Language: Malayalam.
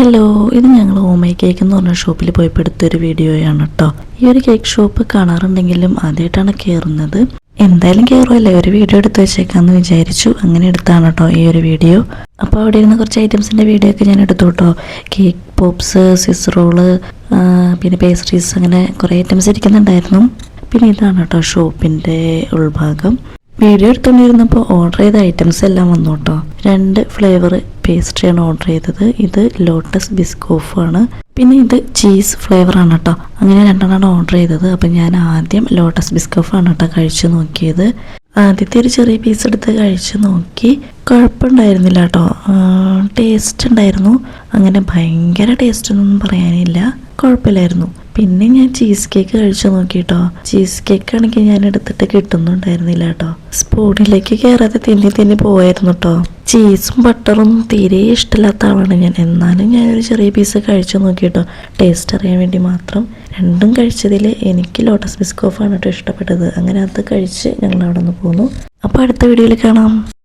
ഹലോ, ഇത് ഞങ്ങൾ ഓമൈ കേക്ക് എന്ന് പറഞ്ഞ ഷോപ്പിൽ പോയപ്പോൾ എടുത്തൊരു വീഡിയോയാണ് കേട്ടോ. ഈ ഒരു കേക്ക് ഷോപ്പ് കാണാറുണ്ടെങ്കിലും ആദ്യമായിട്ടാണ് കയറുന്നത്. എന്തായാലും കയറുമല്ലേ, ഒരു വീഡിയോ എടുത്ത് വെച്ചേക്കാന്ന് വിചാരിച്ചു. അങ്ങനെ എടുത്താണ് കേട്ടോ ഈ ഒരു വീഡിയോ. അപ്പോൾ അവിടെ ഇരുന്ന് കുറച്ച് ഐറ്റംസിൻ്റെ വീഡിയോ ഒക്കെ ഞാൻ എടുത്തു കേട്ടോ. കേക്ക് പോപ്സ്, സ്വിസ് റോള്, പിന്നെ പേസ്ട്രീസ്, അങ്ങനെ കുറേ ഐറ്റംസ് ഇരിക്കുന്നുണ്ടായിരുന്നു. പിന്നെ ഇതാണ് കേട്ടോ ഷോപ്പിൻ്റെ ഉൾഭാഗം. വീഡിയോ എടുത്തുകൊണ്ടിരുന്നപ്പോൾ ഓർഡർ ചെയ്ത ഐറ്റംസ് എല്ലാം വന്നു കേട്ടോ. 2 ഫ്ലേവർ പേസ്ട്രിയാണ് ഓർഡർ ചെയ്തത്. ഇത് ലോട്ടസ് ബിസ്കോഫാണ്, പിന്നെ ഇത് ചീസ് ഫ്ലേവറാണ് കേട്ടോ. അങ്ങനെ 2 ഓർഡർ ചെയ്തത്. അപ്പം ഞാൻ ആദ്യം ലോട്ടസ് ബിസ്കോഫാണ് കേട്ടോ കഴിച്ചു നോക്കിയത്. ആദ്യത്തെ ഒരു ചെറിയ പീസ് എടുത്ത് കഴിച്ചു നോക്കി. കുഴപ്പമുണ്ടായിരുന്നില്ല കേട്ടോ, ടേസ്റ്റ് ഉണ്ടായിരുന്നു. അങ്ങനെ ഭയങ്കര ടേസ്റ്റ് ഒന്നും പറയാനില്ല, കുഴപ്പമില്ലായിരുന്നു. പിന്നെ ഞാൻ ചീസ് കേക്ക് കഴിച്ചു നോക്കി കേട്ടോ. ചീസ് കേക്ക് ആണെങ്കിൽ ഞാൻ എടുത്തിട്ട് കിട്ടുന്നുണ്ടായിരുന്നില്ല കേട്ടോ. സ്പൂണിലേക്ക് കയറാതെ തിന്നി പോയായിരുന്നു കേട്ടോ. ചീസും ബട്ടറും തീരെ ഇഷ്ടമില്ലാത്ത ആളാണ് ഞാൻ. എന്നാലും ഞാൻ ഒരു ചെറിയ പീസ് കഴിച്ചു നോക്കി കേട്ടോ, ടേസ്റ്റ് അറിയാൻ വേണ്ടി മാത്രം. 2 കഴിച്ചതിൽ എനിക്ക് ലോട്ടസ് ബിസ്കോഫാണ് കേട്ടോ ഇഷ്ടപ്പെട്ടത്. അങ്ങനെ അത് കഴിച്ച് ഞങ്ങൾ അവിടെ നിന്ന് പോന്നു. അപ്പോൾ അടുത്ത വീഡിയോയിൽ കാണാം.